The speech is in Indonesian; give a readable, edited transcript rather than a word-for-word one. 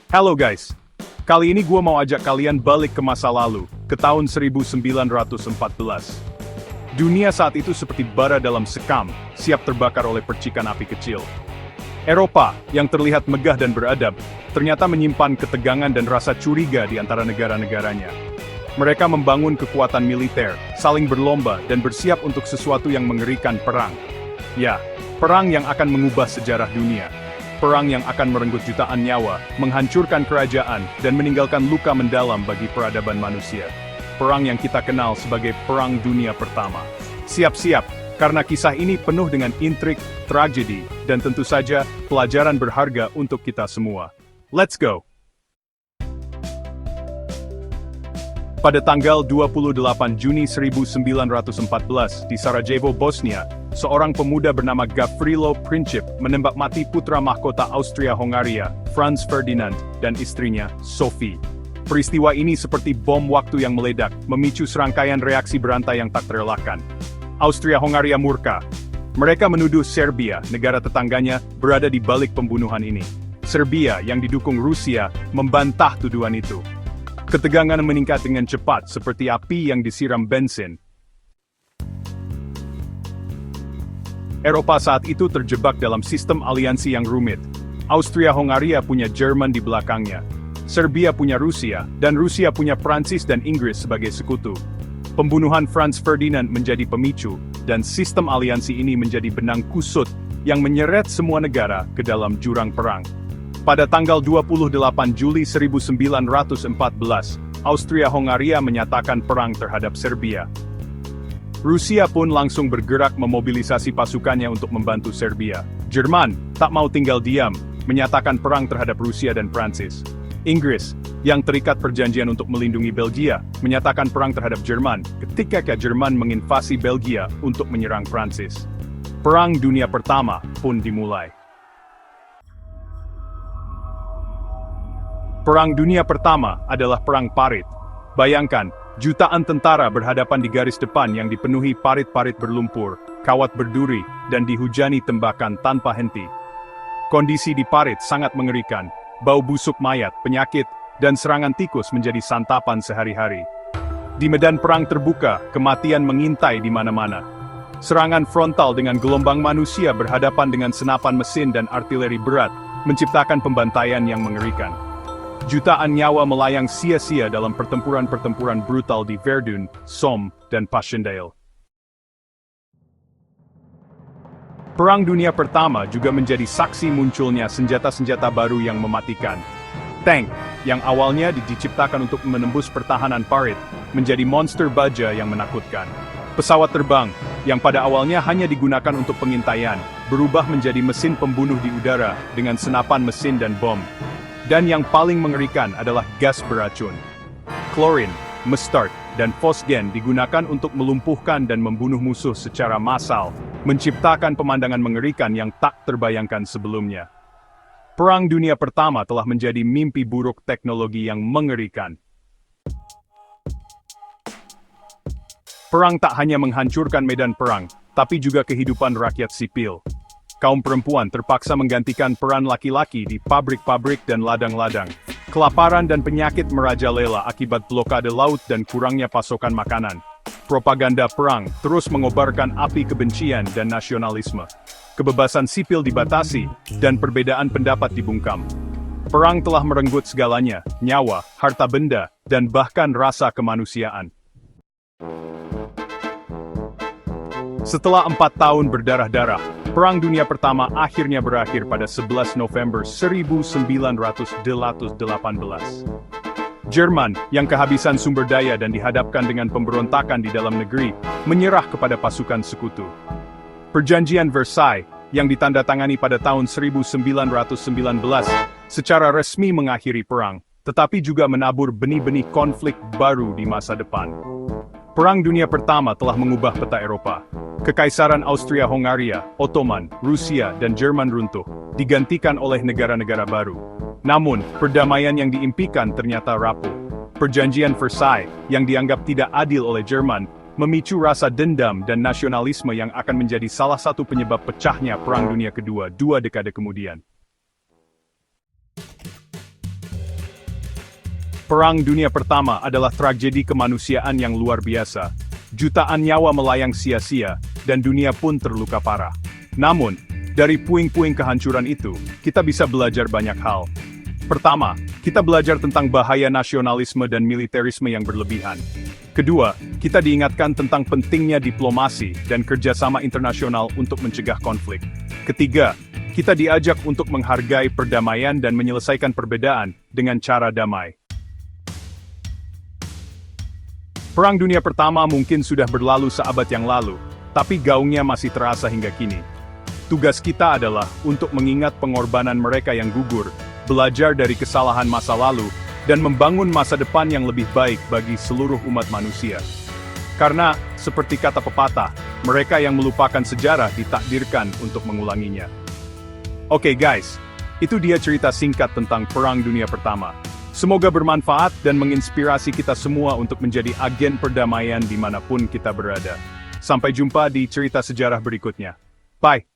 Halo guys, kali ini gua mau ajak kalian balik ke masa lalu, ke tahun 1914. Dunia saat itu seperti bara dalam sekam, siap terbakar oleh percikan api kecil. Eropa, yang terlihat megah dan beradab, ternyata menyimpan ketegangan dan rasa curiga di antara negara-negaranya. Mereka membangun kekuatan militer, saling berlomba dan bersiap untuk sesuatu yang mengerikan, perang. Ya, perang yang akan mengubah sejarah dunia. Perang yang akan merenggut jutaan nyawa, menghancurkan kerajaan, dan meninggalkan luka mendalam bagi peradaban manusia. Perang yang kita kenal sebagai Perang Dunia Pertama. Siap-siap, karena kisah ini penuh dengan intrik, tragedi, dan tentu saja pelajaran berharga untuk kita semua. Let's go! Pada tanggal 28 Juni 1914 di Sarajevo, Bosnia, seorang pemuda bernama Gavrilo Princip menembak mati putra mahkota Austria-Hongaria, Franz Ferdinand, dan istrinya, Sophie. Peristiwa ini seperti bom waktu yang meledak, memicu serangkaian reaksi berantai yang tak terelakkan. Austria-Hongaria murka. Mereka menuduh Serbia, negara tetangganya, berada di balik pembunuhan ini. Serbia, yang didukung Rusia, membantah tuduhan itu. Ketegangan meningkat dengan cepat seperti api yang disiram bensin. Eropa saat itu terjebak dalam sistem aliansi yang rumit. Austria-Hongaria punya Jerman di belakangnya. Serbia punya Rusia, dan Rusia punya Prancis dan Inggris sebagai sekutu. Pembunuhan Franz Ferdinand menjadi pemicu, dan sistem aliansi ini menjadi benang kusut yang menyeret semua negara ke dalam jurang perang. Pada tanggal 28 Juli 1914, Austria-Hongaria menyatakan perang terhadap Serbia. Rusia pun langsung bergerak memobilisasi pasukannya untuk membantu Serbia. Jerman tak mau tinggal diam, menyatakan perang terhadap Rusia dan Prancis. Inggris, yang terikat perjanjian untuk melindungi Belgia, menyatakan perang terhadap Jerman ketika Jerman menginvasi Belgia untuk menyerang Prancis. Perang Dunia Pertama pun dimulai. Perang Dunia Pertama adalah perang parit. Bayangkan, jutaan tentara berhadapan di garis depan yang dipenuhi parit-parit berlumpur, kawat berduri, dan dihujani tembakan tanpa henti. Kondisi di parit sangat mengerikan, bau busuk mayat, penyakit, dan serangan tikus menjadi santapan sehari-hari. Di medan perang terbuka, kematian mengintai di mana-mana. Serangan frontal dengan gelombang manusia berhadapan dengan senapan mesin dan artileri berat, menciptakan pembantaian yang mengerikan. Jutaan nyawa melayang sia-sia dalam pertempuran-pertempuran brutal di Verdun, Somme, dan Passchendaele. Perang Dunia Pertama juga menjadi saksi munculnya senjata-senjata baru yang mematikan. Tank, yang awalnya diciptakan untuk menembus pertahanan parit, menjadi monster baja yang menakutkan. Pesawat terbang, yang pada awalnya hanya digunakan untuk pengintaian, berubah menjadi mesin pembunuh di udara dengan senapan mesin dan bom. Dan yang paling mengerikan adalah gas beracun. Klorin, mustard, dan fosgen digunakan untuk melumpuhkan dan membunuh musuh secara massal, menciptakan pemandangan mengerikan yang tak terbayangkan sebelumnya. Perang Dunia Pertama telah menjadi mimpi buruk teknologi yang mengerikan. Perang tak hanya menghancurkan medan perang, tapi juga kehidupan rakyat sipil. Kaum perempuan terpaksa menggantikan peran laki-laki di pabrik-pabrik dan ladang-ladang. Kelaparan dan penyakit merajalela akibat blokade laut dan kurangnya pasokan makanan. Propaganda perang terus mengobarkan api kebencian dan nasionalisme. Kebebasan sipil dibatasi, dan perbedaan pendapat dibungkam. Perang telah merenggut segalanya, nyawa, harta benda, dan bahkan rasa kemanusiaan. Setelah 4 tahun berdarah-darah, Perang Dunia Pertama akhirnya berakhir pada 11 November 1918. Jerman, yang kehabisan sumber daya dan dihadapkan dengan pemberontakan di dalam negeri, menyerah kepada pasukan sekutu. Perjanjian Versailles, yang ditandatangani pada tahun 1919, secara resmi mengakhiri perang, tetapi juga menabur benih-benih konflik baru di masa depan. Perang Dunia Pertama telah mengubah peta Eropa. Kekaisaran Austria-Hongaria, Ottoman, Rusia, dan Jerman runtuh, digantikan oleh negara-negara baru. Namun, perdamaian yang diimpikan ternyata rapuh. Perjanjian Versailles, yang dianggap tidak adil oleh Jerman, memicu rasa dendam dan nasionalisme yang akan menjadi salah satu penyebab pecahnya Perang Dunia Kedua 2 dekade kemudian. Perang Dunia Pertama adalah tragedi kemanusiaan yang luar biasa. Jutaan nyawa melayang sia-sia, dan dunia pun terluka parah. Namun, dari puing-puing kehancuran itu, kita bisa belajar banyak hal. Pertama, kita belajar tentang bahaya nasionalisme dan militerisme yang berlebihan. Kedua, kita diingatkan tentang pentingnya diplomasi dan kerjasama internasional untuk mencegah konflik. Ketiga, kita diajak untuk menghargai perdamaian dan menyelesaikan perbedaan dengan cara damai. Perang Dunia Pertama mungkin sudah berlalu seabad yang lalu, tapi gaungnya masih terasa hingga kini. Tugas kita adalah untuk mengingat pengorbanan mereka yang gugur, belajar dari kesalahan masa lalu, dan membangun masa depan yang lebih baik bagi seluruh umat manusia. Karena, seperti kata pepatah, mereka yang melupakan sejarah ditakdirkan untuk mengulanginya. Oke guys, itu dia cerita singkat tentang Perang Dunia Pertama. Semoga bermanfaat dan menginspirasi kita semua untuk menjadi agen perdamaian dimanapun kita berada. Sampai jumpa di cerita sejarah berikutnya. Bye!